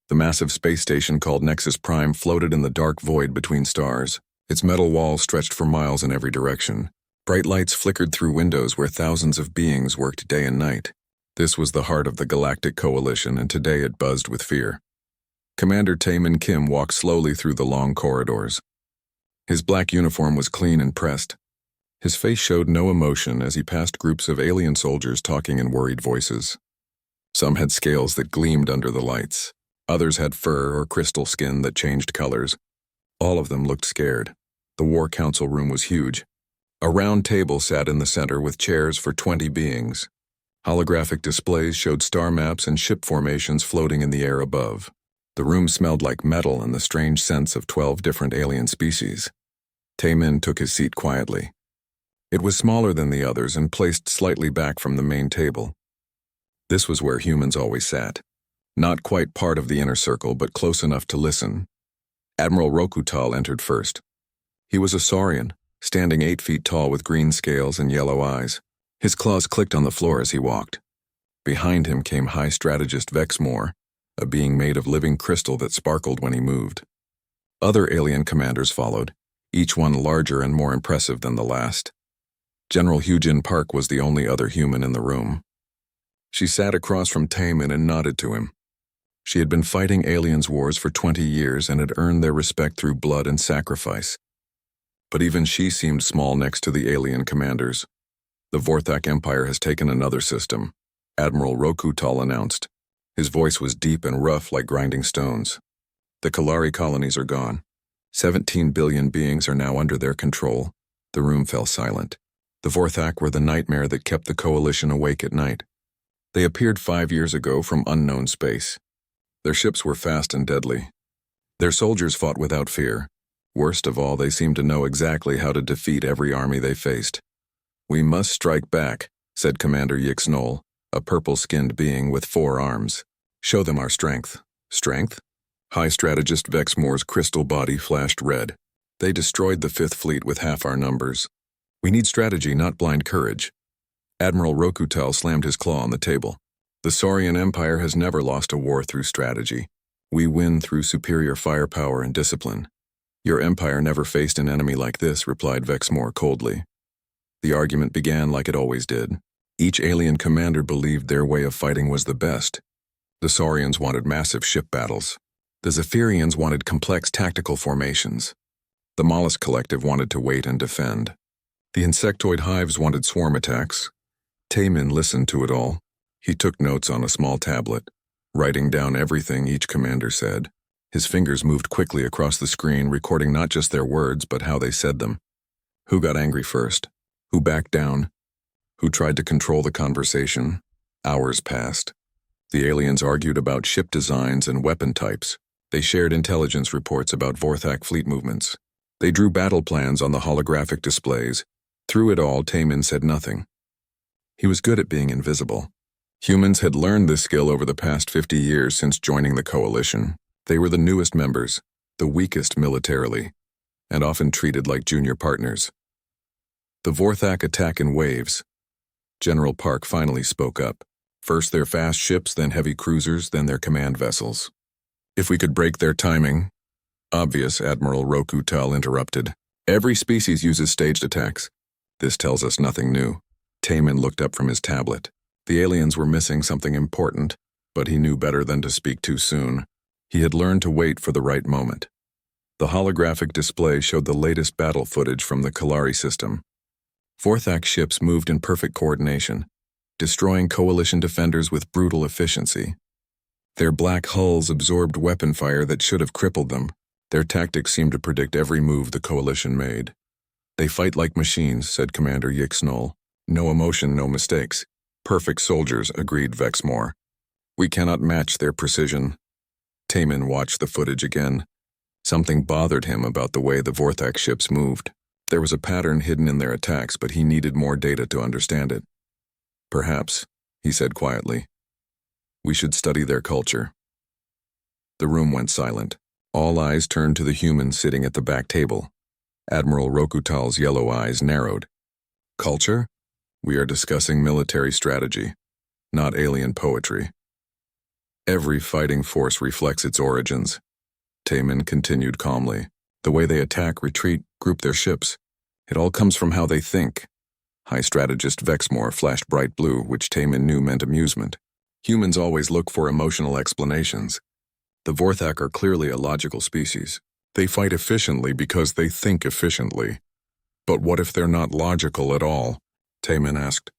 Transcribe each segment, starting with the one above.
The massive space station called Nexus Prime floated in the dark void between stars. Its metal walls stretched for miles in every direction. Bright lights flickered through windows where thousands of beings worked day and night. This was the heart of the Galactic Coalition, and today it buzzed with fear. Commander Taemin Kim walked slowly through the long corridors. His black uniform was clean and pressed. His face showed no emotion as he passed groups of alien soldiers talking in worried voices. Some had scales that gleamed under the lights. Others had fur or crystal skin that changed colors. All of them looked scared. The War Council room was huge. A round table sat in the center with chairs for 20 beings. Holographic displays showed star maps and ship formations floating in the air above. The room smelled like metal and the strange scents of 12 different alien species. Taemin took his seat quietly. It was smaller than the others and placed slightly back from the main table. This was where humans always sat. Not quite part of the inner circle, but close enough to listen. Admiral Rokutal entered first. He was a saurian, standing 8 feet tall with green scales and yellow eyes. His claws clicked on the floor as he walked. Behind him came High Strategist Vexmore, a being made of living crystal that sparkled when he moved. Other alien commanders followed, each one larger and more impressive than the last. General Hyujin Park was the only other human in the room. She sat across from Taemin and nodded to him. She had been fighting aliens' wars for 20 years and had earned their respect through blood and sacrifice. But even she seemed small next to the alien commanders. The Vorthak Empire has taken another system, Admiral Rokutal announced. His voice was deep and rough like grinding stones. The Kalari colonies are gone. 17 billion beings are now under their control. The room fell silent. The Vorthak were the nightmare that kept the Coalition awake at night. They appeared 5 years ago from unknown space. Their ships were fast and deadly. Their soldiers fought without fear. Worst of all, they seemed to know exactly how to defeat every army they faced. "We must strike back," said Commander Yixnol, a purple-skinned being with 4 arms. "Show them our strength." Strength? High Strategist Vexmore's crystal body flashed red. "They destroyed the 5th Fleet with half our numbers. We need strategy, not blind courage." Admiral Rokutel slammed his claw on the table. "The Saurian Empire has never lost a war through strategy. We win through superior firepower and discipline." "Your empire never faced an enemy like this," replied Vexmore coldly. The argument began like it always did. Each alien commander believed their way of fighting was the best. The Saurians wanted massive ship battles. The Zephyrians wanted complex tactical formations. The Mollusk Collective wanted to wait and defend. The insectoid hives wanted swarm attacks. Taemin listened to it all. He took notes on a small tablet, writing down everything each commander said. His fingers moved quickly across the screen, recording not just their words, but how they said them. Who got angry first? Who backed down? Who tried to control the conversation? Hours passed. The aliens argued about ship designs and weapon types. They shared intelligence reports about Vorthak fleet movements. They drew battle plans on the holographic displays. Through it all, Taemin said nothing. He was good at being invisible. Humans had learned this skill over the past 50 years since joining the Coalition. They were the newest members, the weakest militarily, and often treated like junior partners. The Vorthak attack in waves. General Park finally spoke up. First their fast ships, then heavy cruisers, then their command vessels. "If we could break their timing..." "Obvious," Admiral Rokutal interrupted. "Every species uses staged attacks. This tells us nothing new." Taemin looked up from his tablet. The aliens were missing something important, but he knew better than to speak too soon. He had learned to wait for the right moment. The holographic display showed the latest battle footage from the Kalari system. Vorthak ships moved in perfect coordination, destroying Coalition defenders with brutal efficiency. Their black hulls absorbed weapon fire that should have crippled them. Their tactics seemed to predict every move the Coalition made. "They fight like machines," said Commander Yixnol. "No emotion, no mistakes." "Perfect soldiers," agreed Vexmore. "We cannot match their precision." Taemin watched the footage again. Something bothered him about the way the Vorthak ships moved. There was a pattern hidden in their attacks, but he needed more data to understand it. "Perhaps," he said quietly, "we should study their culture." The room went silent. All eyes turned to the human sitting at the back table. Admiral Rokutal's yellow eyes narrowed. "Culture? We are discussing military strategy, not alien poetry." Every fighting force reflects its origins. Taemin continued calmly. The way they attack, retreat, group their ships. It all comes from how they think. High strategist Vexmore flashed bright blue, which Taemin knew meant amusement. Humans always look for emotional explanations. The Vorthak are clearly a logical species. They fight efficiently because they think efficiently. But what if they're not logical at all? Taemin asked.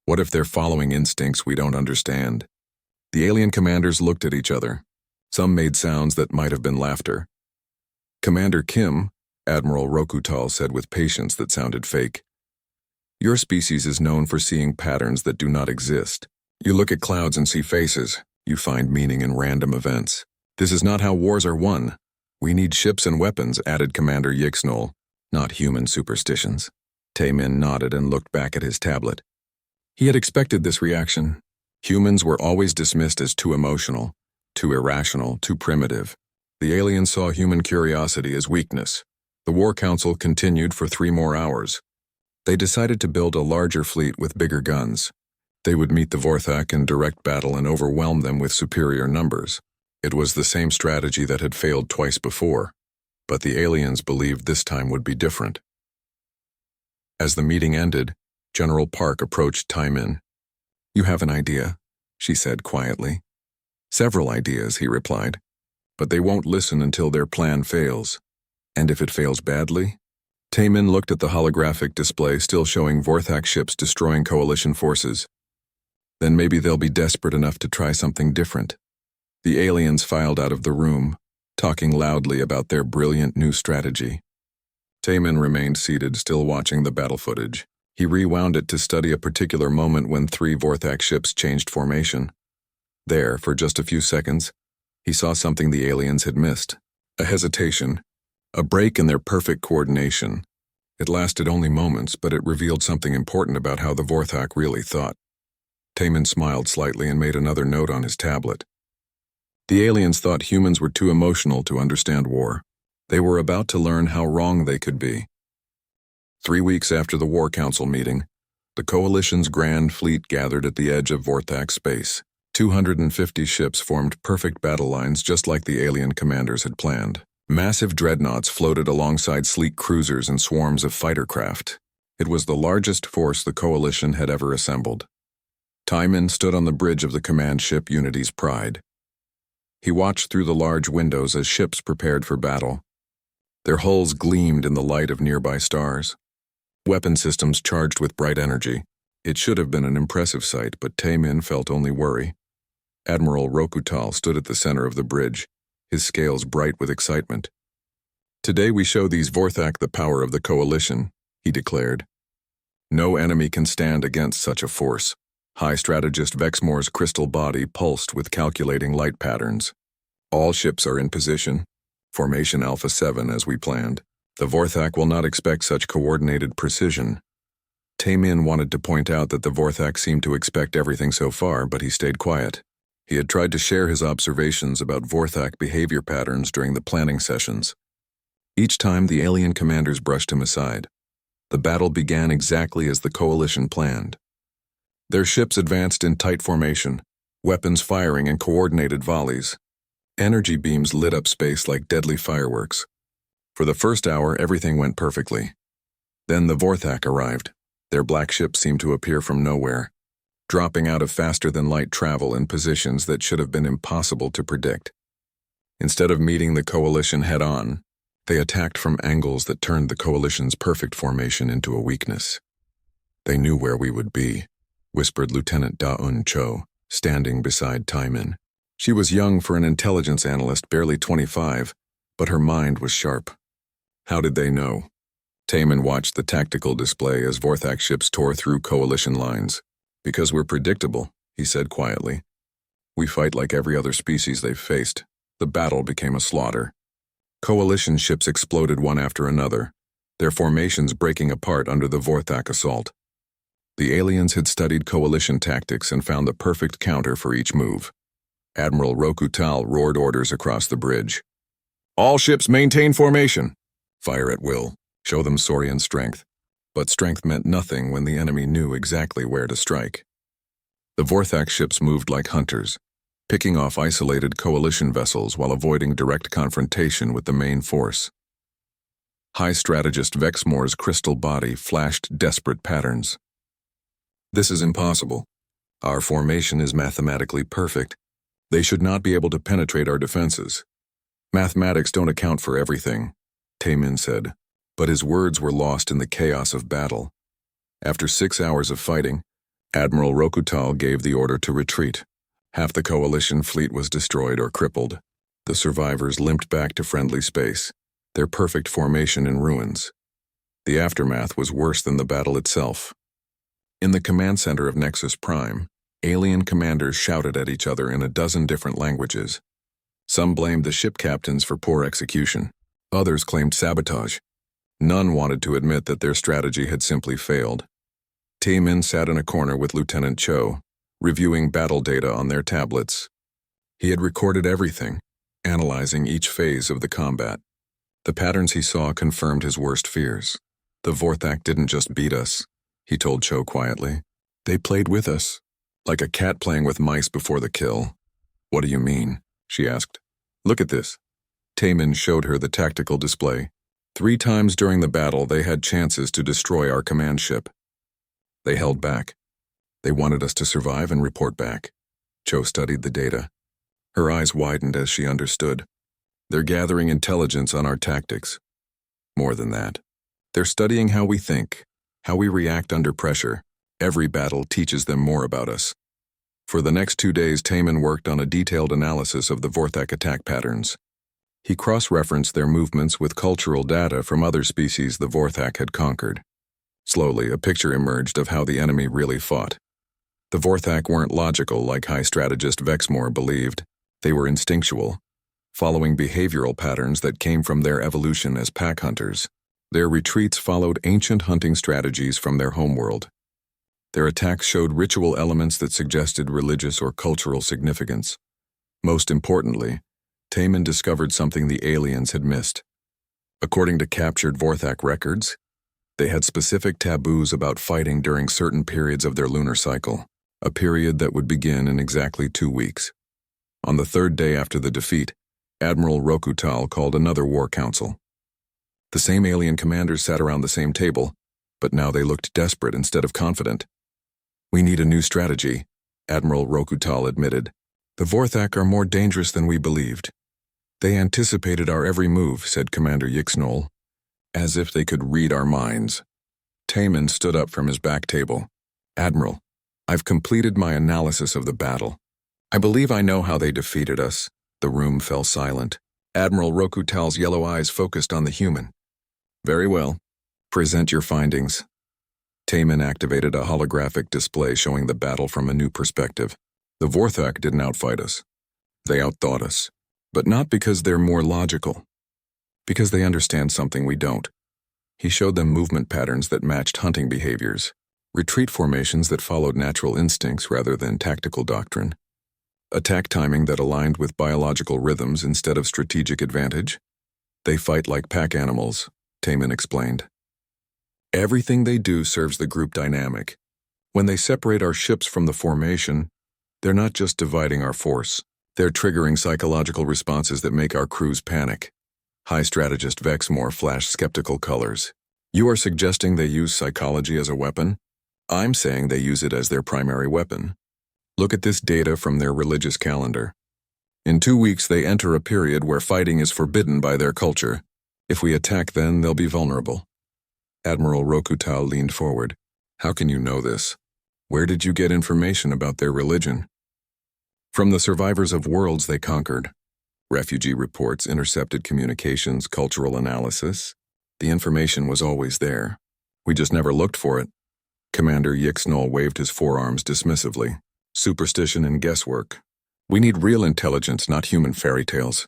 What if they're following instincts we don't understand? The alien commanders looked at each other. Some made sounds that might have been laughter. Commander Kim, Admiral Rokutal said with patience that sounded fake. Your species is known for seeing patterns that do not exist. You look at clouds and see faces. You find meaning in random events. This is not how wars are won. We need ships and weapons, added Commander Yixnol, not human superstitions. Taemin nodded and looked back at his tablet. He had expected this reaction. Humans were always dismissed as too emotional, too irrational, too primitive. The aliens saw human curiosity as weakness. The War Council continued for 3 more hours. They decided to build a larger fleet with bigger guns. They would meet the Vorthak in direct battle and overwhelm them with superior numbers. It was the same strategy that had failed twice before, but the aliens believed this time would be different. As the meeting ended, General Park approached Taemin. You have an idea, she said quietly. Several ideas, he replied, but they won't listen until their plan fails. And if it fails badly? Taemin looked at the holographic display still showing Vorthak ships destroying coalition forces. Then maybe they'll be desperate enough to try something different. The aliens filed out of the room, talking loudly about their brilliant new strategy. Taemin remained seated, still watching the battle footage. He rewound it to study a particular moment when 3 Vorthak ships changed formation. There, for just a few seconds, he saw something the aliens had missed. A hesitation. A break in their perfect coordination. It lasted only moments, but it revealed something important about how the Vorthak really thought. Taemin smiled slightly and made another note on his tablet. The aliens thought humans were too emotional to understand war. They were about to learn how wrong they could be. 3 weeks after the War Council meeting, the Coalition's Grand Fleet gathered at the edge of Vorthak space. 250 ships formed perfect battle lines just like the alien commanders had planned. Massive dreadnoughts floated alongside sleek cruisers and swarms of fighter craft. It was the largest force the Coalition had ever assembled. Taemin stood on the bridge of the command ship Unity's Pride. He watched through the large windows as ships prepared for battle. Their hulls gleamed in the light of nearby stars. Weapon systems charged with bright energy. It should have been an impressive sight, but Taemin felt only worry. Admiral Rokutal stood at the center of the bridge, his scales bright with excitement. Today we show these Vorthak the power of the Coalition, he declared. No enemy can stand against such a force. High strategist Vexmore's crystal body pulsed with calculating light patterns. All ships are in position. Formation Alpha 7 as we planned. The Vorthak will not expect such coordinated precision. Taemin wanted to point out that the Vorthak seemed to expect everything so far, but he stayed quiet. He had tried to share his observations about Vorthak behavior patterns during the planning sessions. Each time the alien commanders brushed him aside. The battle began exactly as the Coalition planned. Their ships advanced in tight formation, weapons firing in coordinated volleys. Energy beams lit up space like deadly fireworks. For the first hour, everything went perfectly. Then the Vorthak arrived. Their black ship seemed to appear from nowhere, dropping out of faster-than-light travel in positions that should have been impossible to predict. Instead of meeting the Coalition head-on, they attacked from angles that turned the Coalition's perfect formation into a weakness. They knew where we would be, whispered Lieutenant Da-Un Cho, standing beside Taemin. She was young for an intelligence analyst, barely 25, but her mind was sharp. How did they know? Taemin watched the tactical display as Vorthak ships tore through Coalition lines. Because we're predictable, he said quietly. We fight like every other species they've faced. The battle became a slaughter. Coalition ships exploded one after another, their formations breaking apart under the Vorthak assault. The aliens had studied Coalition tactics and found the perfect counter for each move. Admiral Rokutal roared orders across the bridge. All ships maintain formation. Fire at will. Show them Saurian strength. But strength meant nothing when the enemy knew exactly where to strike. The Vorthak ships moved like hunters, picking off isolated coalition vessels while avoiding direct confrontation with the main force. High Strategist Vexmore's crystal body flashed desperate patterns. This is impossible. Our formation is mathematically perfect. They should not be able to penetrate our defenses. Mathematics don't account for everything, Taemin said, but his words were lost in the chaos of battle. After 6 hours of fighting, Admiral Rokutal gave the order to retreat. Half the coalition fleet was destroyed or crippled. The survivors limped back to friendly space, their perfect formation in ruins. The aftermath was worse than the battle itself. In the command center of Nexus Prime, alien commanders shouted at each other in a dozen different languages. Some blamed the ship captains for poor execution. Others claimed sabotage. None wanted to admit that their strategy had simply failed. Taemin sat in a corner with Lieutenant Cho, reviewing battle data on their tablets. He had recorded everything, analyzing each phase of the combat. The patterns he saw confirmed his worst fears. The Vorthak didn't just beat us, he told Cho quietly. They played with us, like a cat playing with mice before the kill. What do you mean? She asked. Look at this. Taemin showed her the tactical display. 3 times during the battle they had chances to destroy our command ship. They held back. They wanted us to survive and report back. Cho studied the data. Her eyes widened as she understood. They're gathering intelligence on our tactics. More than that. They're studying how we think, how we react under pressure. Every battle teaches them more about us. For the next 2 days, Taemin worked on a detailed analysis of the Vorthak attack patterns. He cross-referenced their movements with cultural data from other species the Vorthak had conquered. Slowly, a picture emerged of how the enemy really fought. The Vorthak weren't logical like High Strategist Vexmore believed. They were instinctual, following behavioral patterns that came from their evolution as pack hunters. Their retreats followed ancient hunting strategies from their homeworld. Their attacks showed ritual elements that suggested religious or cultural significance. Most importantly, Taemin discovered something the aliens had missed. According to captured Vorthak records, they had specific taboos about fighting during certain periods of their lunar cycle, a period that would begin in exactly 2 weeks. On the 3rd day after the defeat, Admiral Rokutal called another war council. The same alien commanders sat around the same table, but now they looked desperate instead of confident. We need a new strategy, Admiral Rokutal admitted. The Vorthak are more dangerous than we believed. They anticipated our every move, said Commander Yixnol, as if they could read our minds. Taemin stood up from his back table. Admiral, I've completed my analysis of the battle. I believe I know how they defeated us. The room fell silent. Admiral Rokutal's yellow eyes focused on the human. Very well. Present your findings. Taemin activated a holographic display showing the battle from a new perspective. The Vorthak didn't outfight us. They outthought us. But not because they're more logical. Because they understand something we don't. He showed them movement patterns that matched hunting behaviors, retreat formations that followed natural instincts rather than tactical doctrine, attack timing that aligned with biological rhythms instead of strategic advantage. They fight like pack animals, Taemin explained. Everything they do serves the group dynamic. When they separate our ships from the formation, they're not just dividing our force. They're triggering psychological responses that make our crews panic. High Strategist Vexmore flashed skeptical colors. You are suggesting they use psychology as a weapon? I'm saying they use it as their primary weapon. Look at this data from their religious calendar. In 2 weeks, they enter a period where fighting is forbidden by their culture. If we attack then, they'll be vulnerable. Admiral Rokutal leaned forward. How can you know this? Where did you get information about their religion? From the survivors of worlds they conquered. Refugee reports, intercepted communications, cultural analysis. The information was always there. We just never looked for it. Commander Yixnol waved his forearms dismissively. Superstition and guesswork. We need real intelligence, not human fairy tales.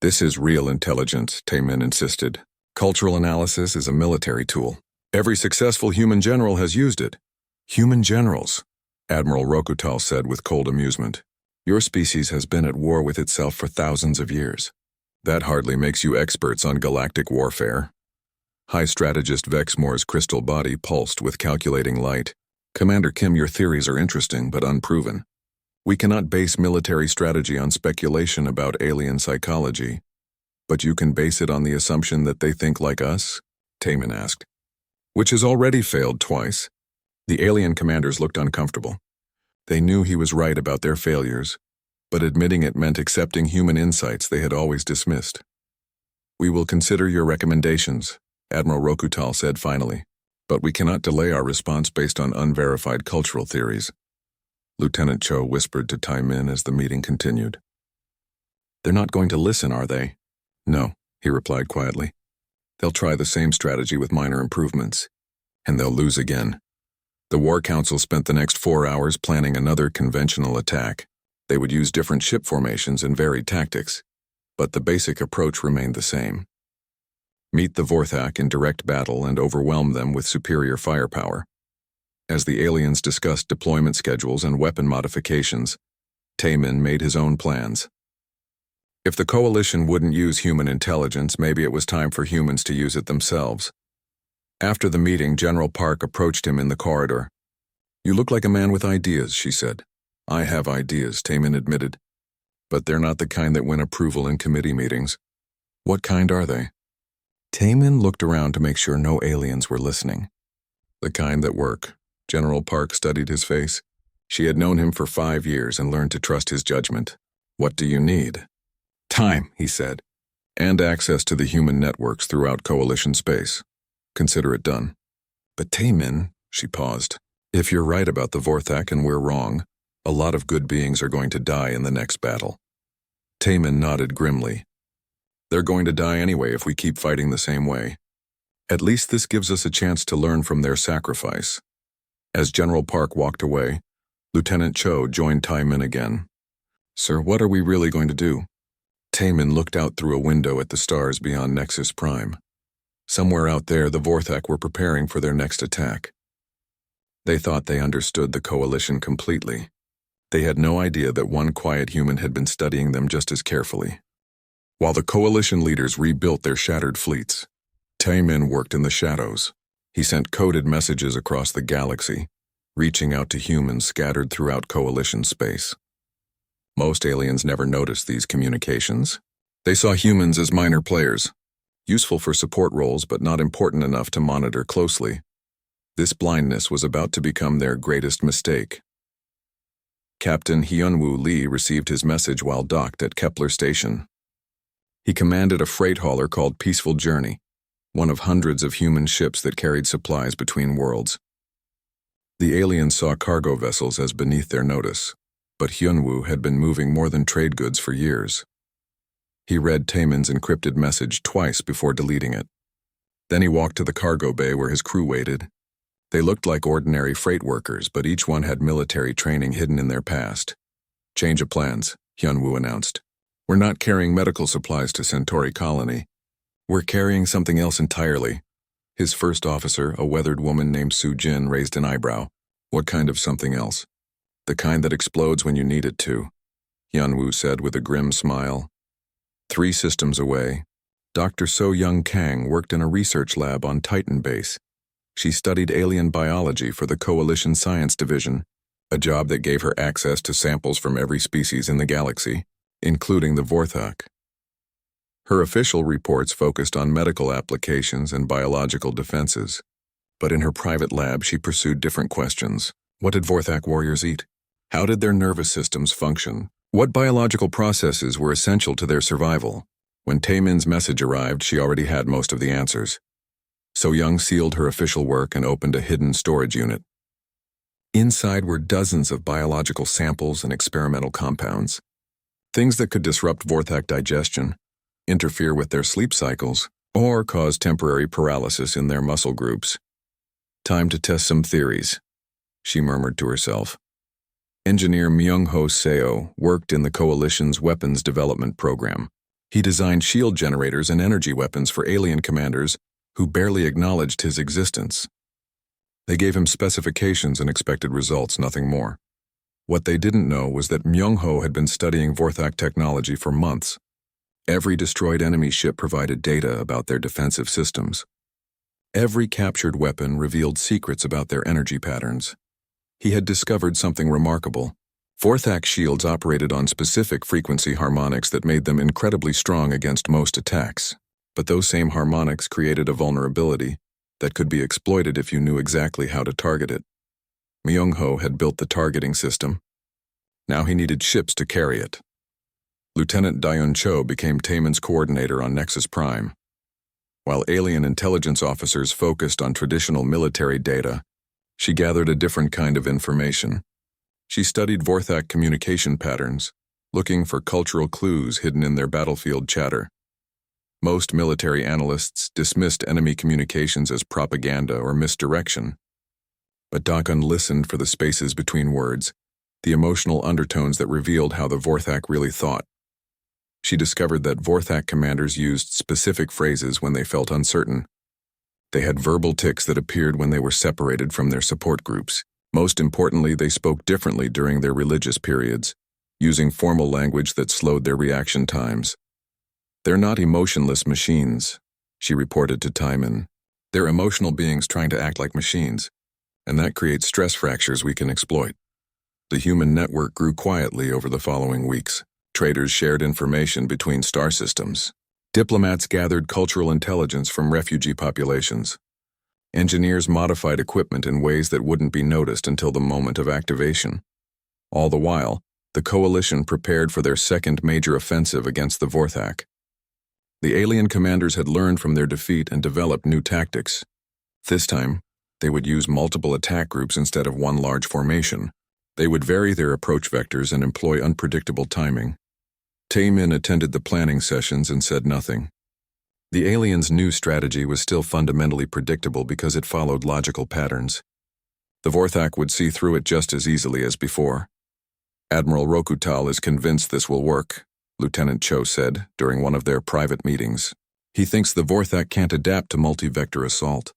This is real intelligence, Taemin insisted. Cultural analysis is a military tool. Every successful human general has used it. Human generals, Admiral Rokutal said with cold amusement. Your species has been at war with itself for thousands of years. That hardly makes you experts on galactic warfare. High Strategist Vexmore's crystal body pulsed with calculating light. Commander Kim, your theories are interesting but unproven. We cannot base military strategy on speculation about alien psychology, but you can base it on the assumption that they think like us? Taman asked. Which has already failed twice. The alien commanders looked uncomfortable. They knew he was right about their failures, but admitting it meant accepting human insights they had always dismissed. We will consider your recommendations, Admiral Rokutal said finally, but we cannot delay our response based on unverified cultural theories. Lieutenant Cho whispered to Tai Min as the meeting continued. They're not going to listen, are they? No, he replied quietly. They'll try the same strategy with minor improvements, and they'll lose again. The War Council spent the next 4 hours planning another conventional attack. They would use different ship formations and varied tactics, but the basic approach remained the same. Meet the Vorthak in direct battle and overwhelm them with superior firepower. As the aliens discussed deployment schedules and weapon modifications, Taman made his own plans. If the coalition wouldn't use human intelligence, maybe it was time for humans to use it themselves. After the meeting, General Park approached him in the corridor. You look like a man with ideas, she said. I have ideas, Taman admitted. But they're not the kind that win approval in committee meetings. What kind are they? Taman looked around to make sure no aliens were listening. The kind that work. General Park studied his face. She had known him for 5 years and learned to trust his judgment. What do you need? Time, he said, and access to the human networks throughout coalition space. Consider it done. But Taman, she paused, if you're right about the Vorthak and we're wrong, a lot of good beings are going to die in the next battle. Taman nodded grimly. They're going to die anyway if we keep fighting the same way. At least this gives us a chance to learn from their sacrifice. As General Park walked away, Lieutenant Cho joined Taman again. Sir, what are we really going to do? Taman looked out through a window at the stars beyond Nexus Prime. Somewhere out there, the Vorthak were preparing for their next attack. They thought they understood the coalition completely. They had no idea that one quiet human had been studying them just as carefully. While the coalition leaders rebuilt their shattered fleets, Taman worked in the shadows. He sent coded messages across the galaxy, reaching out to humans scattered throughout coalition space. Most aliens never noticed these communications. They saw humans as minor players, useful for support roles but not important enough to monitor closely. This blindness was about to become their greatest mistake. Captain Hyunwoo Lee received his message while docked at Kepler Station. He commanded a freight hauler called Peaceful Journey, one of hundreds of human ships that carried supplies between worlds. The aliens saw cargo vessels as beneath their notice, but Hyunwoo had been moving more than trade goods for years. He read Taman's encrypted message twice before deleting it. Then he walked to the cargo bay where his crew waited. They looked like ordinary freight workers, but each one had military training hidden in their past. Change of plans, Hyunwoo announced. We're not carrying medical supplies to Centauri Colony. We're carrying something else entirely. His first officer, a weathered woman named Su Jin, raised an eyebrow. What kind of something else? The kind that explodes when you need it to, Hyunwoo said with a grim smile. 3 systems away, Dr. So Young Kang worked in a research lab on Titan Base. She studied alien biology for the Coalition Science Division, a job that gave her access to samples from every species in the galaxy, including the Vorthak. Her official reports focused on medical applications and biological defenses, but in her private lab she pursued different questions. What did Vorthak warriors eat? How did their nervous systems function? What biological processes were essential to their survival? When Taman's message arrived, she already had most of the answers. So Young sealed her official work and opened a hidden storage unit. Inside were dozens of biological samples and experimental compounds. Things that could disrupt Vorthak digestion, interfere with their sleep cycles, or cause temporary paralysis in their muscle groups. Time to test some theories, she murmured to herself. Engineer Myung-ho Seo worked in the Coalition's weapons development program. He designed shield generators and energy weapons for alien commanders who barely acknowledged his existence. They gave him specifications and expected results, nothing more. What they didn't know was that Myung-ho had been studying Vorthak technology for months. Every destroyed enemy ship provided data about their defensive systems. Every captured weapon revealed secrets about their energy patterns. He had discovered something remarkable. Vorthak shields operated on specific frequency harmonics that made them incredibly strong against most attacks. But those same harmonics created a vulnerability that could be exploited if you knew exactly how to target it. Myung-ho had built the targeting system. Now he needed ships to carry it. Lieutenant Dayun Cho became Taemin's coordinator on Nexus Prime. While alien intelligence officers focused on traditional military data, she gathered a different kind of information. She studied Vorthak communication patterns, looking for cultural clues hidden in their battlefield chatter. Most military analysts dismissed enemy communications as propaganda or misdirection. But Dayun listened for the spaces between words, the emotional undertones that revealed how the Vorthak really thought. She discovered that Vorthak commanders used specific phrases when they felt uncertain. They had verbal tics that appeared when they were separated from their support groups. Most importantly, they spoke differently during their religious periods, using formal language that slowed their reaction times. "They're not emotionless machines," she reported to Taemin. "They're emotional beings trying to act like machines, and that creates stress fractures we can exploit." The human network grew quietly over the following weeks. Traders shared information between star systems. Diplomats gathered cultural intelligence from refugee populations. Engineers modified equipment in ways that wouldn't be noticed until the moment of activation. All the while, the coalition prepared for their second major offensive against the Vorthak. The alien commanders had learned from their defeat and developed new tactics. This time, they would use multiple attack groups instead of one large formation. They would vary their approach vectors and employ unpredictable timing. Taemin attended the planning sessions and said nothing. The aliens' new strategy was still fundamentally predictable because it followed logical patterns. The Vorthak would see through it just as easily as before. "Admiral Rokutal is convinced this will work," Lieutenant Cho said during one of their private meetings. "He thinks the Vorthak can't adapt to multi-vector assault."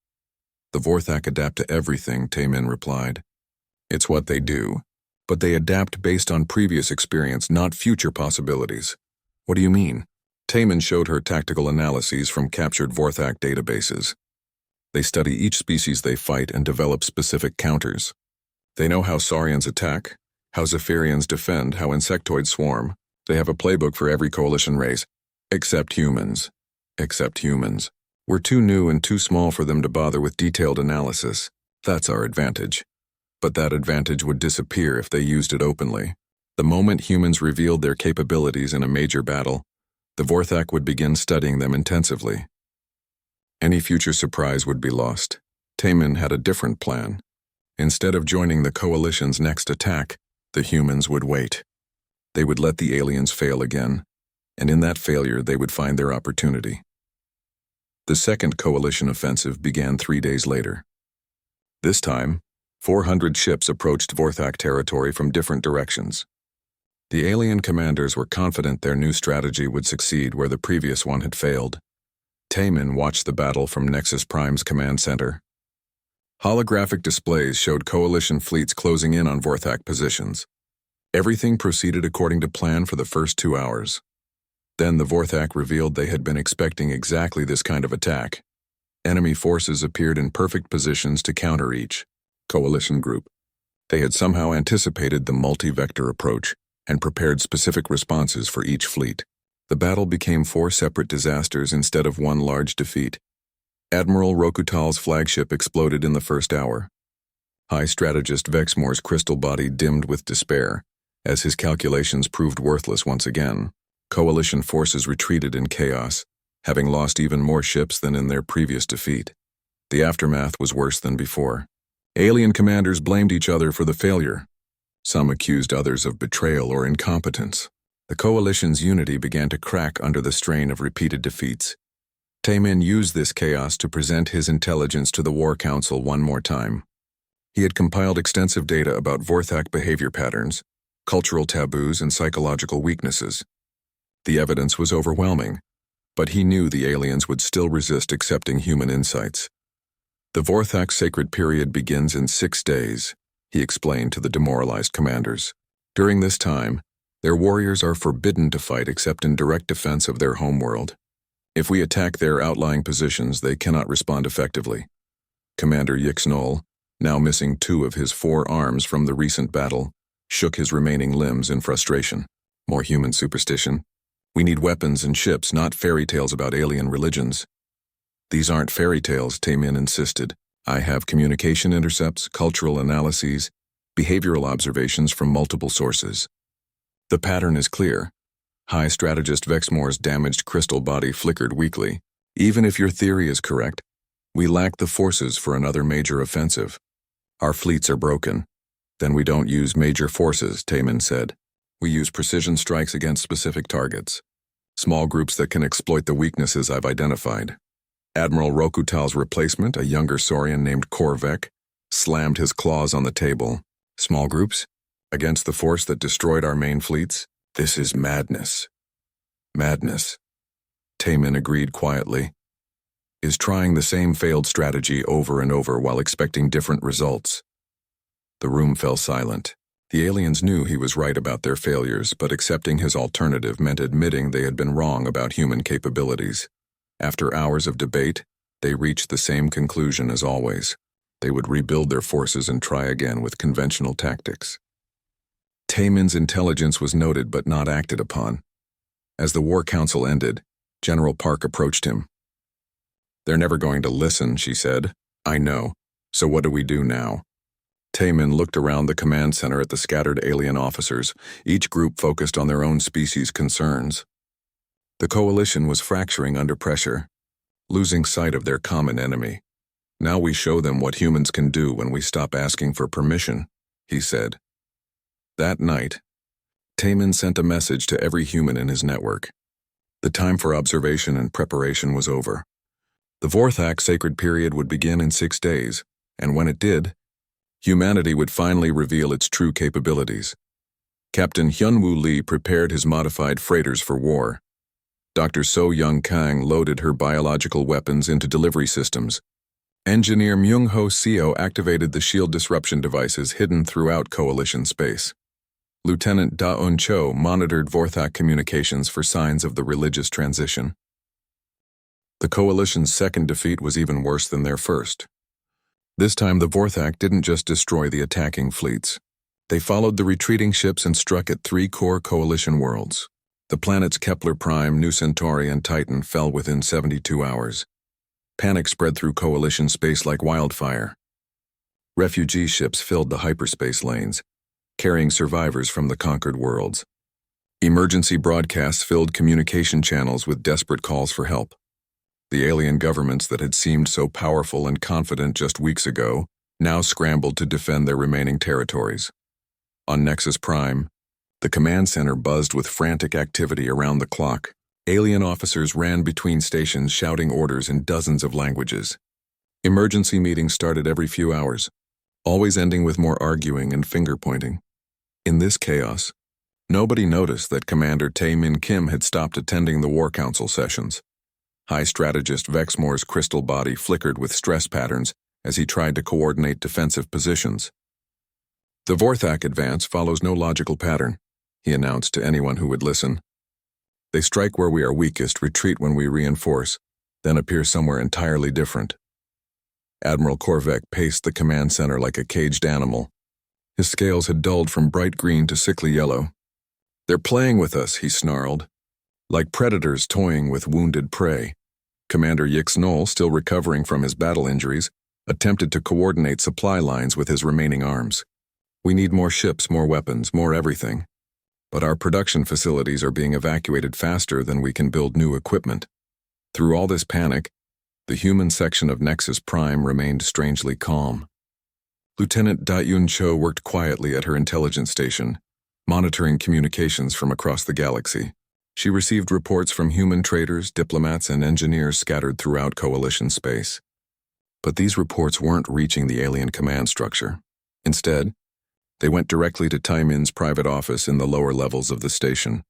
"The Vorthak adapt to everything," Taemin replied. "It's what they do, but they adapt based on previous experience, not future possibilities." "What do you mean?" Taemin showed her tactical analyses from captured Vorthak databases. They study each species they fight and develop specific counters. They know how Saurians attack, how Zephyrians defend, how insectoids swarm. They have a playbook for every coalition race, except humans. Except humans. We're too new and too small for them to bother with detailed analysis. That's our advantage. But that advantage would disappear if they used it openly. The moment humans revealed their capabilities in a major battle, the Vorthak would begin studying them intensively. Any future surprise would be lost. Taemin had a different plan. Instead of joining the coalition's next attack, the humans would wait. They would let the aliens fail again, and in that failure they would find their opportunity. The second coalition offensive began 3 days later. This time, 400 ships approached Vorthak territory from different directions. The alien commanders were confident their new strategy would succeed where the previous one had failed. Taemin watched the battle from Nexus Prime's command center. Holographic displays showed coalition fleets closing in on Vorthak positions. Everything proceeded according to plan for the first 2 hours. Then the Vorthak revealed they had been expecting exactly this kind of attack. Enemy forces appeared in perfect positions to counter each coalition group. They had somehow anticipated the multi-vector approach and prepared specific responses for each fleet. The battle became 4 separate disasters instead of one large defeat. Admiral Rokutal's flagship exploded in the first hour. High strategist Vexmore's crystal body dimmed with despair, as his calculations proved worthless once again. Coalition forces retreated in chaos, having lost even more ships than in their previous defeat. The aftermath was worse than before. Alien commanders blamed each other for the failure. Some accused others of betrayal or incompetence. The coalition's unity began to crack under the strain of repeated defeats. Taemin used this chaos to present his intelligence to the War Council one more time. He had compiled extensive data about Vorthak behavior patterns, cultural taboos, and psychological weaknesses. The evidence was overwhelming, but he knew the aliens would still resist accepting human insights. "The Vorthak sacred period begins in 6 days," he explained to the demoralized commanders. "During this time, their warriors are forbidden to fight except in direct defense of their homeworld. If we attack their outlying positions, they cannot respond effectively." Commander Yixnol, now missing 2 of his 4 arms from the recent battle, shook his remaining limbs in frustration. More human superstition. We need weapons and ships, not fairy tales about alien religions. These aren't fairy tales, Taemin insisted. I have communication intercepts, cultural analyses, behavioral observations from multiple sources. The pattern is clear. High Strategist Vexmore's damaged crystal body flickered weakly. Even if your theory is correct, we lack the forces for another major offensive. Our fleets are broken. Then we don't use major forces, Taemin said. We use precision strikes against specific targets. Small groups that can exploit the weaknesses I've identified. Admiral Rokutal's replacement, a younger Saurian named Korvek, slammed his claws on the table. Small groups? Against the force that destroyed our main fleets? This is madness. Madness, Taemin agreed quietly, is trying the same failed strategy over and over while expecting different results. The room fell silent. The aliens knew he was right about their failures, but accepting his alternative meant admitting they had been wrong about human capabilities. After hours of debate, they reached the same conclusion as always. They would rebuild their forces and try again with conventional tactics. Taemin's intelligence was noted but not acted upon. As the War Council ended, General Park approached him. They're never going to listen, she said. I know. So what do we do now? Taemin looked around the command center at the scattered alien officers, each group focused on their own species' concerns. The coalition was fracturing under pressure, losing sight of their common enemy. Now we show them what humans can do when we stop asking for permission, he said. That night, Taemin sent a message to every human in his network. The time for observation and preparation was over. The Vorthak sacred period would begin in 6 days, and when it did, humanity would finally reveal its true capabilities. Captain Hyunwoo Lee prepared his modified freighters for war. Dr. So Young Kang loaded her biological weapons into delivery systems. Engineer Myung-ho Seo activated the shield disruption devices hidden throughout Coalition space. Lieutenant Da-eun Cho monitored Vorthak communications for signs of the religious transition. The Coalition's second defeat was even worse than their first. This time the Vorthak didn't just destroy the attacking fleets. They followed the retreating ships and struck at 3 core Coalition worlds. The planets Kepler Prime, New Centauri, and Titan fell within 72 hours. Panic spread through Coalition space like wildfire. Refugee ships filled the hyperspace lanes, carrying survivors from the conquered worlds. Emergency broadcasts filled communication channels with desperate calls for help. The alien governments that had seemed so powerful and confident just weeks ago now scrambled to defend their remaining territories. On Nexus Prime, the command center buzzed with frantic activity around the clock. Alien officers ran between stations shouting orders in dozens of languages. Emergency meetings started every few hours, always ending with more arguing and finger-pointing. In this chaos, nobody noticed that Commander Tae-min Kim had stopped attending the War Council sessions. High Strategist Vexmore's crystal body flickered with stress patterns as he tried to coordinate defensive positions. The Vorthak advance follows no logical pattern, he announced to anyone who would listen. They strike where we are weakest, retreat when we reinforce, then appear somewhere entirely different. Admiral Korvek paced the command center like a caged animal. His scales had dulled from bright green to sickly yellow. They're playing with us, he snarled, like predators toying with wounded prey. Commander Yix Knoll, still recovering from his battle injuries, attempted to coordinate supply lines with his remaining arms. We need more ships, more weapons, more everything. But our production facilities are being evacuated faster than we can build new equipment. Through all this panic, the human section of Nexus Prime remained strangely calm. Lieutenant Da-eun Cho worked quietly at her intelligence station, monitoring communications from across the galaxy. She received reports from human traders, diplomats, and engineers scattered throughout Coalition space. But these reports weren't reaching the alien command structure. Instead, they went directly to Taemin's private office in the lower levels of the station.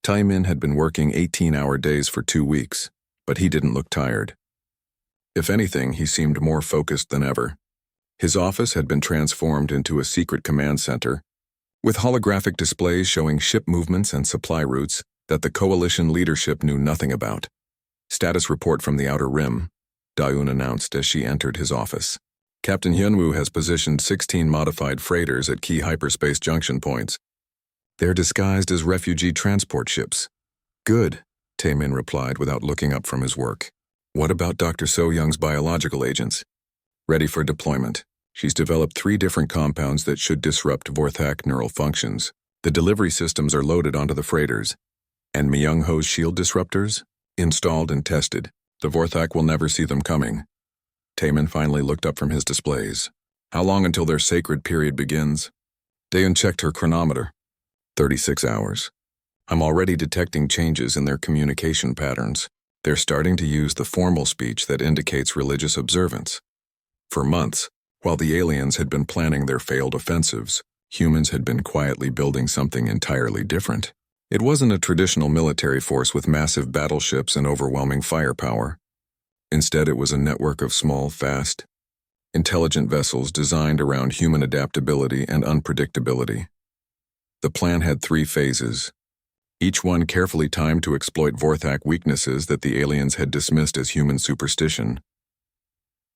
Taemin had been working 18-hour days for 2 weeks, but he didn't look tired. If anything, he seemed more focused than ever. His office had been transformed into a secret command center, with holographic displays showing ship movements and supply routes that the Coalition leadership knew nothing about. Status report from the Outer Rim, Da-eun announced as she entered his office. Captain Hyunwoo has positioned 16 modified freighters at key hyperspace junction points. They're disguised as refugee transport ships. Good, Taemin replied without looking up from his work. What about Dr. So Young's biological agents? Ready for deployment. She's developed 3 different compounds that should disrupt Vorthak neural functions. The delivery systems are loaded onto the freighters. And Myung-ho's shield disruptors? Installed and tested. The Vorthak will never see them coming. Taemin finally looked up from his displays. How long until their sacred period begins? Daeun checked her chronometer. 36 hours. I'm already detecting changes in their communication patterns. They're starting to use the formal speech that indicates religious observance. For months, while the aliens had been planning their failed offensives, humans had been quietly building something entirely different. It wasn't a traditional military force with massive battleships and overwhelming firepower. Instead, it was a network of small, fast, intelligent vessels designed around human adaptability and unpredictability. The plan had 3 phases, each one carefully timed to exploit Vorthak weaknesses that the aliens had dismissed as human superstition.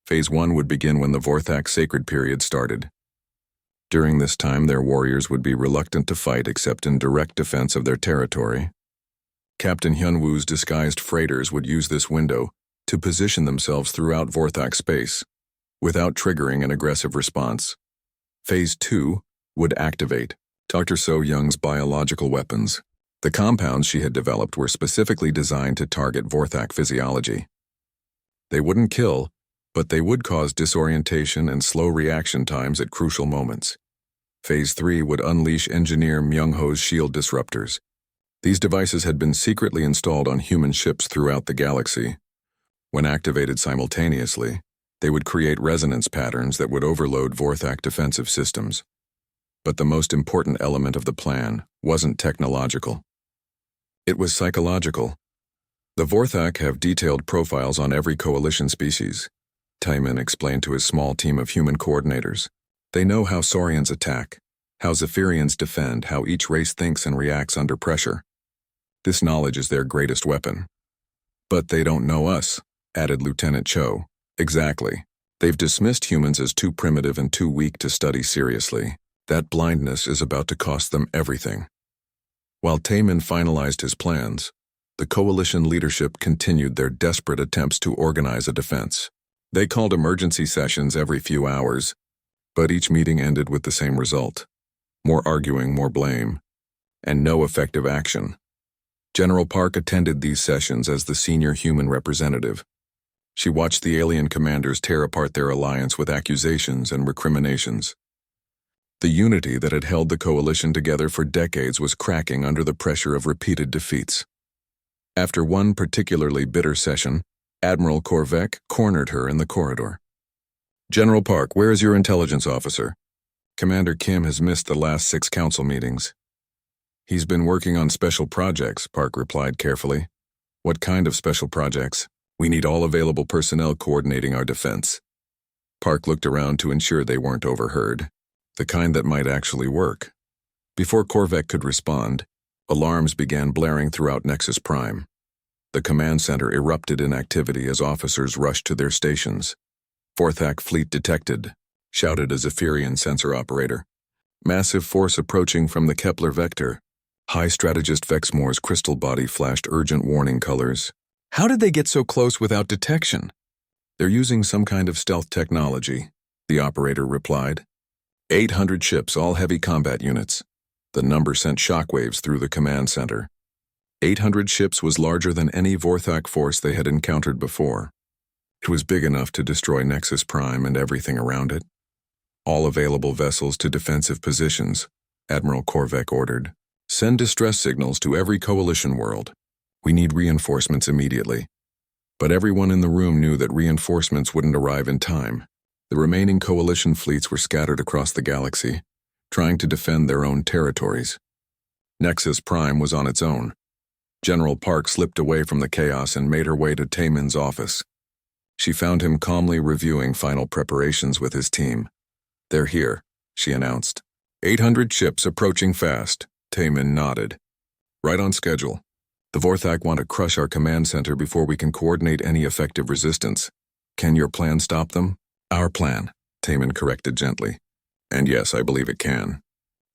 Phase 1 would begin when the Vorthak sacred period started. During this time, their warriors would be reluctant to fight except in direct defense of their territory. Captain Hyunwoo's disguised freighters would use this window to position themselves throughout Vorthak space, without triggering an aggressive response. Phase 2 would activate Dr. So Young's biological weapons. The compounds she had developed were specifically designed to target Vorthak physiology. They wouldn't kill, but they would cause disorientation and slow reaction times at crucial moments. Phase 3 would unleash engineer Myung-ho's shield disruptors. These devices had been secretly installed on human ships throughout the galaxy. When activated simultaneously, they would create resonance patterns that would overload Vorthak defensive systems. But the most important element of the plan wasn't technological. It was psychological. The Vorthak have detailed profiles on every coalition species. Taemin explained to his small team of human coordinators. They know how Saurians attack, how Zephyrians defend, how each race thinks and reacts under pressure. This knowledge is their greatest weapon. But they don't know us, added Lieutenant Cho. Exactly. They've dismissed humans as too primitive and too weak to study seriously. That blindness is about to cost them everything. While Taemin finalized his plans, the coalition leadership continued their desperate attempts to organize a defense. They called emergency sessions every few hours, but each meeting ended with the same result. More arguing, more blame, and no effective action. General Park attended these sessions as the senior human representative. She watched the alien commanders tear apart their alliance with accusations and recriminations. The unity that had held the coalition together for decades was cracking under the pressure of repeated defeats. After one particularly bitter session, Admiral Korvek cornered her in the corridor. General Park, where is your intelligence officer? Commander Kim has missed the last 6 council meetings. He's been working on special projects, Park replied carefully. What kind of special projects? We need all available personnel coordinating our defense. Park looked around to ensure they weren't overheard. The kind that might actually work. Before Korvek could respond, alarms began blaring throughout Nexus Prime. The command center erupted in activity as officers rushed to their stations. Vorthak fleet detected, shouted a Zephyrian sensor operator. Massive force approaching from the Kepler vector. High strategist Vexmore's crystal body flashed urgent warning colors. How did they get so close without detection? They're using some kind of stealth technology, the operator replied. 800 ships, all heavy combat units. The number sent shockwaves through the command center. 800 ships was larger than any Vorthak force they had encountered before. It was big enough to destroy Nexus Prime and everything around it. All available vessels to defensive positions, Admiral Korvek ordered. Send distress signals to every coalition world. We need reinforcements immediately. But everyone in the room knew that reinforcements wouldn't arrive in time. The remaining coalition fleets were scattered across the galaxy, trying to defend their own territories. Nexus Prime was on its own. General Park slipped away from the chaos and made her way to Taemin's office. She found him calmly reviewing final preparations with his team. They're here, she announced. 800 ships approaching fast, Taemin nodded. Right on schedule. The Vorthak want to crush our command center before we can coordinate any effective resistance. Can your plan stop them? Our plan. Taman corrected gently. And yes, I believe it can.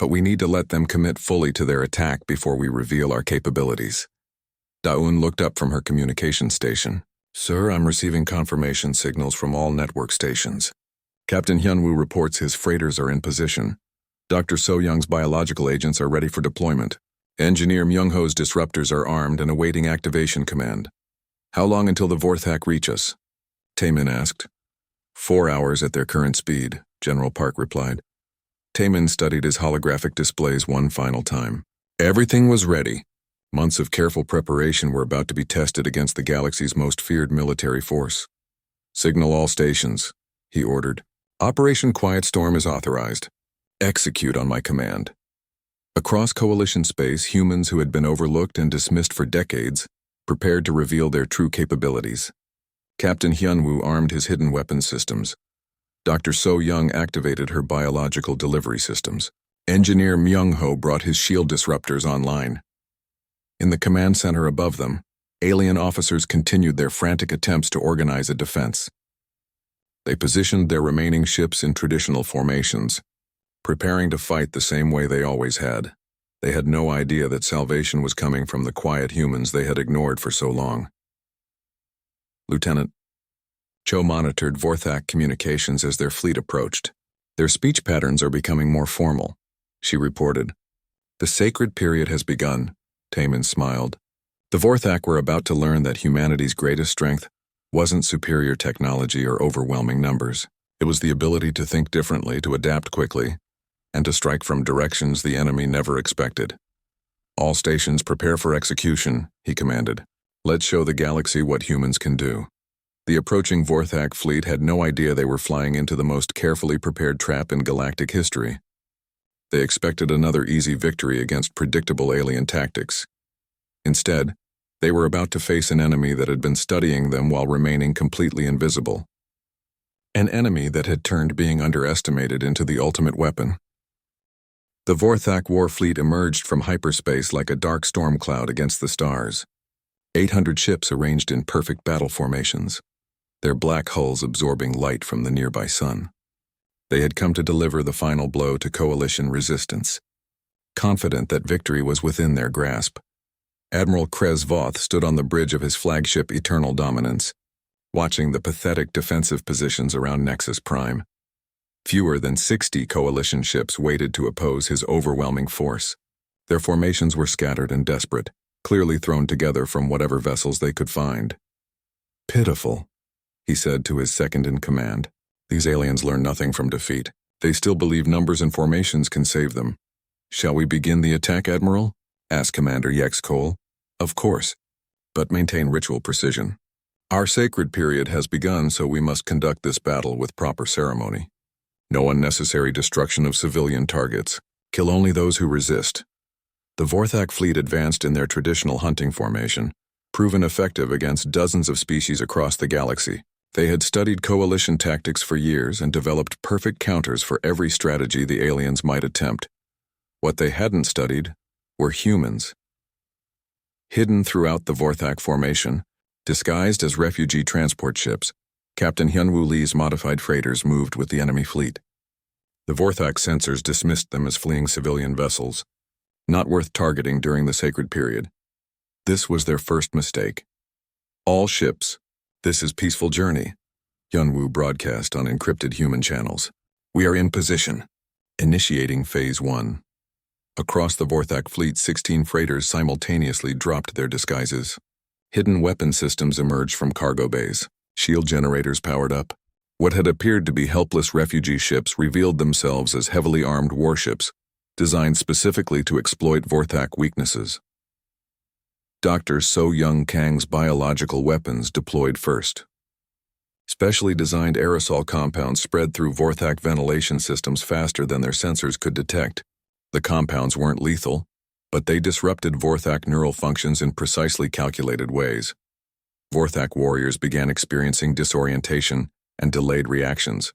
But we need to let them commit fully to their attack before we reveal our capabilities. Daun looked up from her communication station. Sir, I'm receiving confirmation signals from all network stations. Captain Hyunwoo reports his freighters are in position. Dr. So-young's biological agents are ready for deployment. Engineer Myung-ho's disruptors are armed and awaiting activation command. How long until the Vorthak reach us? Taemin asked. 4 hours at their current speed, General Park replied. Taemin studied his holographic displays one final time. Everything was ready. Months of careful preparation were about to be tested against the galaxy's most feared military force. Signal all stations, he ordered. Operation Quiet Storm is authorized. Execute on my command. Across Coalition space, humans who had been overlooked and dismissed for decades prepared to reveal their true capabilities. Captain Hyunwoo armed his hidden weapons systems. Dr. So-young activated her biological delivery systems. Engineer Myung-ho brought his shield disruptors online. In the command center above them, alien officers continued their frantic attempts to organize a defense. They positioned their remaining ships in traditional formations, preparing to fight the same way they always had. They had no idea that salvation was coming from the quiet humans they had ignored for so long. Lieutenant Cho monitored Vorthak communications as their fleet approached. Their speech patterns are becoming more formal, she reported. The sacred period has begun, Taemin smiled. The Vorthak were about to learn that humanity's greatest strength wasn't superior technology or overwhelming numbers. It was the ability to think differently, to adapt quickly, and to strike from directions the enemy never expected. All stations prepare for execution, he commanded. Let's show the galaxy what humans can do. The approaching Vorthak fleet had no idea they were flying into the most carefully prepared trap in galactic history. They expected another easy victory against predictable alien tactics. Instead, they were about to face an enemy that had been studying them while remaining completely invisible. An enemy that had turned being underestimated into the ultimate weapon. The Vorthak war fleet emerged from hyperspace like a dark storm cloud against the stars. 800 ships arranged in perfect battle formations, their black hulls absorbing light from the nearby sun. They had come to deliver the final blow to coalition resistance. Confident that victory was within their grasp, Admiral Krez Voth stood on the bridge of his flagship Eternal Dominance, watching the pathetic defensive positions around Nexus Prime. Fewer than 60 coalition ships waited to oppose his overwhelming force. Their formations were scattered and desperate, clearly thrown together from whatever vessels they could find. Pitiful, he said to his second-in-command. These aliens learn nothing from defeat. They still believe numbers and formations can save them. Shall we begin the attack, Admiral? Asked Commander Yex Cole. Of course, but maintain ritual precision. Our sacred period has begun, so we must conduct this battle with proper ceremony. No unnecessary destruction of civilian targets. Kill only those who resist. The Vorthak fleet advanced in their traditional hunting formation, proven effective against dozens of species across the galaxy. They had studied coalition tactics for years and developed perfect counters for every strategy the aliens might attempt. What they hadn't studied were humans. Hidden throughout the Vorthak formation, disguised as refugee transport ships, Captain Hyunwoo Lee's modified freighters moved with the enemy fleet. The Vorthak sensors dismissed them as fleeing civilian vessels, not worth targeting during the sacred period. This was their first mistake. All ships, this is peaceful journey, Hyunwoo broadcast on encrypted human channels. We are in position. Initiating Phase 1. Across the Vorthak fleet, 16 freighters simultaneously dropped their disguises. Hidden weapon systems emerged from cargo bays. Shield generators powered up. What had appeared to be helpless refugee ships revealed themselves as heavily armed warships, designed specifically to exploit Vorthak weaknesses. Dr. So-young Kang's biological weapons deployed first. Specially designed aerosol compounds spread through Vorthak ventilation systems faster than their sensors could detect. The compounds weren't lethal, but they disrupted Vorthak neural functions in precisely calculated ways. Vorthak warriors began experiencing disorientation and delayed reactions.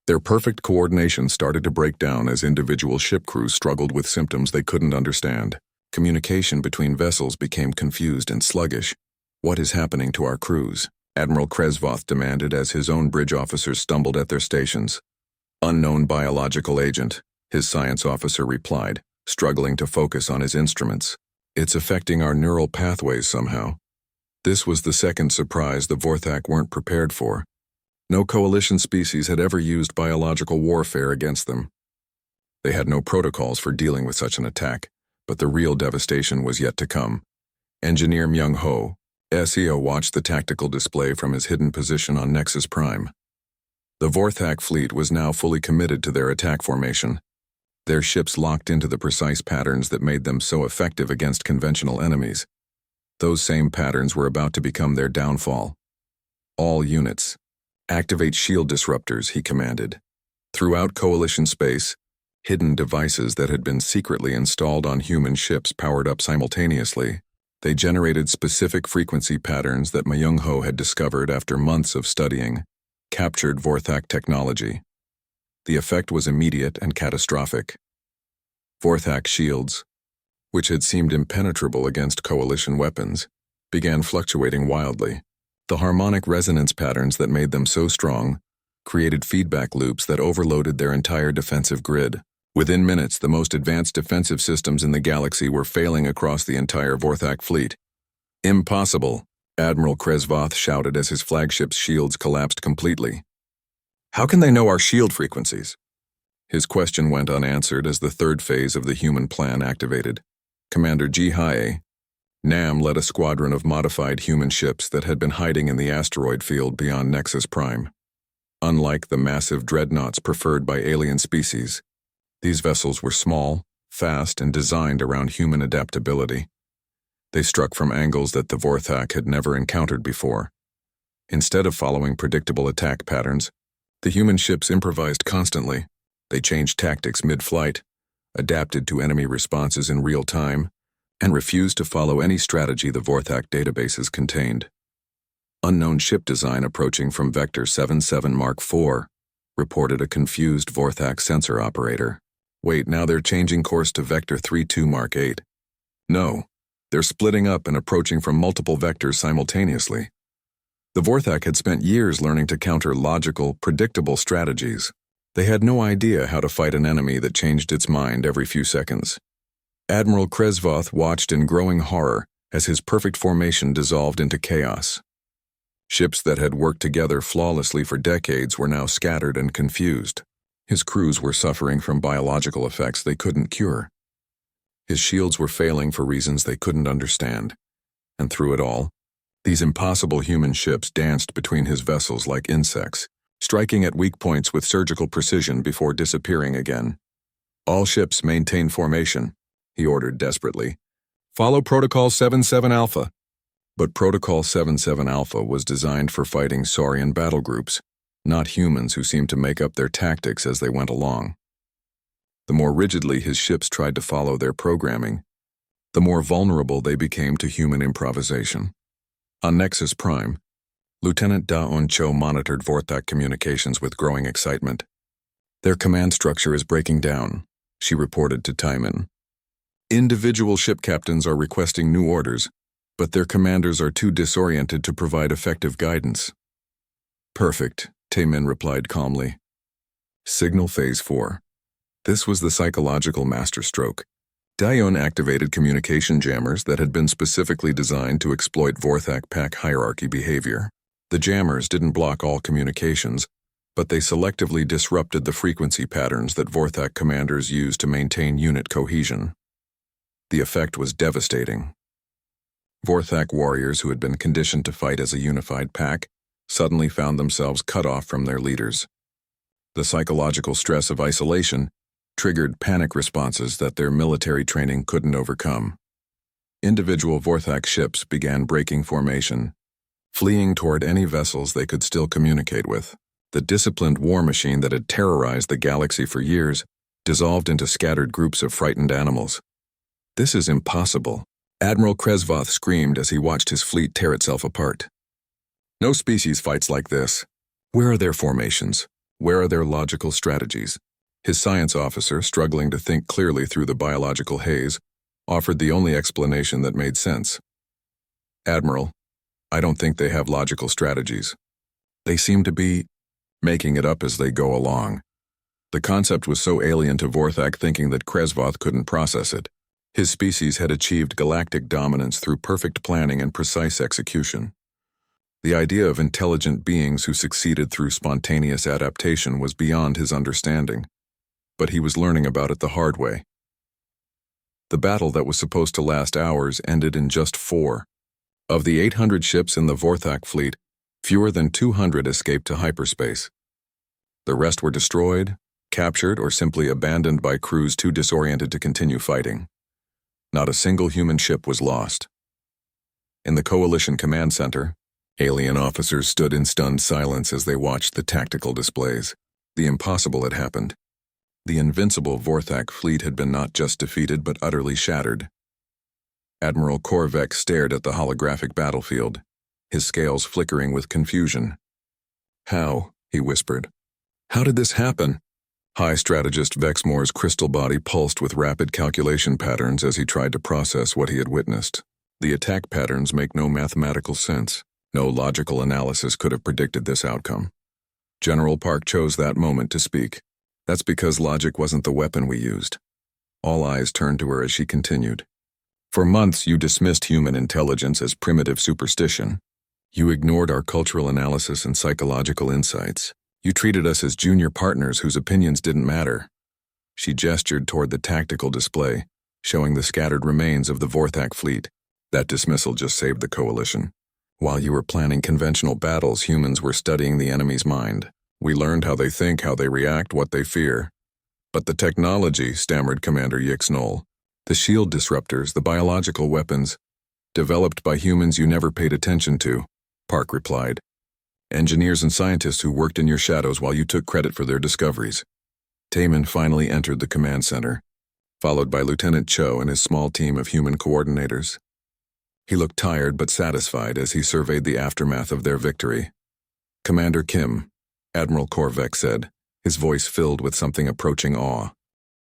Their perfect coordination started to break down as individual ship crews struggled with symptoms they couldn't understand. Communication between vessels became confused and sluggish. What is happening to our crews? Admiral Kresvoth demanded as his own bridge officers stumbled at their stations. Unknown biological agent, his science officer replied, struggling to focus on his instruments. It's affecting our neural pathways somehow. This was the second surprise the Vorthak weren't prepared for. No coalition species had ever used biological warfare against them. They had no protocols for dealing with such an attack, but the real devastation was yet to come. Engineer Myung-ho, SEO, watched the tactical display from his hidden position on Nexus Prime. The Vorthak fleet was now fully committed to their attack formation. Their ships locked into the precise patterns that made them so effective against conventional enemies. Those same patterns were about to become their downfall. All units, activate shield disruptors, he commanded. Throughout Coalition space, hidden devices that had been secretly installed on human ships powered up simultaneously. They generated specific frequency patterns that Myung-ho had discovered after months of studying, captured Vorthak technology. The effect was immediate and catastrophic. Vorthak shields, which had seemed impenetrable against Coalition weapons, began fluctuating wildly. The harmonic resonance patterns that made them so strong created feedback loops that overloaded their entire defensive grid. Within minutes, the most advanced defensive systems in the galaxy were failing across the entire Vorthak fleet. Impossible, Admiral Kresvoth shouted as his flagship's shields collapsed completely. How can they know our shield frequencies? His question went unanswered as the third phase of the human plan activated. Commander Ji-hae, Nam led a squadron of modified human ships that had been hiding in the asteroid field beyond Nexus Prime. Unlike the massive dreadnoughts preferred by alien species, these vessels were small, fast, and designed around human adaptability. They struck from angles that the Vorthak had never encountered before. Instead of following predictable attack patterns, the human ships improvised constantly. They changed tactics mid-flight, adapted to enemy responses in real time, and refused to follow any strategy the Vorthak databases contained. Unknown ship design approaching from Vector 77 Mark IV, reported a confused Vorthak sensor operator. Wait, now they're changing course to Vector 32 Mark VIII. No, they're splitting up and approaching from multiple vectors simultaneously. The Vorthak had spent years learning to counter logical, predictable strategies. They had no idea how to fight an enemy that changed its mind every few seconds. Admiral Kresvoth watched in growing horror as his perfect formation dissolved into chaos. Ships that had worked together flawlessly for decades were now scattered and confused. His crews were suffering from biological effects they couldn't cure. His shields were failing for reasons they couldn't understand. And through it all, these impossible human ships danced between his vessels like insects, striking at weak points with surgical precision before disappearing again. All ships maintain formation, he ordered desperately. Follow Protocol 77 Alpha. But Protocol 77 Alpha was designed for fighting Saurian battle groups, not humans who seemed to make up their tactics as they went along. The more rigidly his ships tried to follow their programming, the more vulnerable they became to human improvisation. On Nexus Prime, Lieutenant Da-Un-cho monitored Vorthak communications with growing excitement. Their command structure is breaking down, she reported to Taiman. Individual ship captains are requesting new orders, but their commanders are too disoriented to provide effective guidance. Perfect, Taiman replied calmly. Signal Phase 4. This was the psychological masterstroke. Da-Un activated communication jammers that had been specifically designed to exploit Vorthak pack hierarchy behavior. The jammers didn't block all communications, but they selectively disrupted the frequency patterns that Vorthak commanders used to maintain unit cohesion. The effect was devastating. Vorthak warriors who had been conditioned to fight as a unified pack suddenly found themselves cut off from their leaders. The psychological stress of isolation triggered panic responses that their military training couldn't overcome. Individual Vorthak ships began breaking formation, fleeing toward any vessels they could still communicate with. The disciplined war machine that had terrorized the galaxy for years dissolved into scattered groups of frightened animals. This is impossible, Admiral Kresvoth screamed as he watched his fleet tear itself apart. No species fights like this. Where are their formations? Where are their logical strategies? His science officer, struggling to think clearly through the biological haze, offered the only explanation that made sense. Admiral, I don't think they have logical strategies. They seem to be making it up as they go along. The concept was so alien to Vorthak thinking that Kresvoth couldn't process it. His species had achieved galactic dominance through perfect planning and precise execution. The idea of intelligent beings who succeeded through spontaneous adaptation was beyond his understanding, but he was learning about it the hard way. The battle that was supposed to last hours ended in just 4. Of the 800 ships in the Vorthak fleet, fewer than 200 escaped to hyperspace. The rest were destroyed, captured, or simply abandoned by crews too disoriented to continue fighting. Not a single human ship was lost. In the Coalition Command Center, alien officers stood in stunned silence as they watched the tactical displays. The impossible had happened. The invincible Vorthak fleet had been not just defeated but utterly shattered. Admiral Korvek stared at the holographic battlefield, his scales flickering with confusion. "How?" he whispered. "How did this happen?" High Strategist Vexmore's crystal body pulsed with rapid calculation patterns as he tried to process what he had witnessed. The attack patterns make no mathematical sense. No logical analysis could have predicted this outcome. General Park chose that moment to speak. "That's because logic wasn't the weapon we used." All eyes turned to her as she continued. "For months you dismissed human intelligence as primitive superstition. You ignored our cultural analysis and psychological insights. You treated us as junior partners whose opinions didn't matter." She gestured toward the tactical display, showing the scattered remains of the Vorthak fleet. "That dismissal just saved the Coalition. While you were planning conventional battles, humans were studying the enemy's mind. We learned how they think, how they react, what they fear." "But the technology," stammered Commander Yixnol. "The shield disruptors, the biological weapons, developed by humans you never paid attention to," Park replied. "Engineers and scientists who worked in your shadows while you took credit for their discoveries." Taman finally entered the command center, followed by Lieutenant Cho and his small team of human coordinators. He looked tired but satisfied as he surveyed the aftermath of their victory. "Commander Kim," Admiral Korvek said, his voice filled with something approaching awe.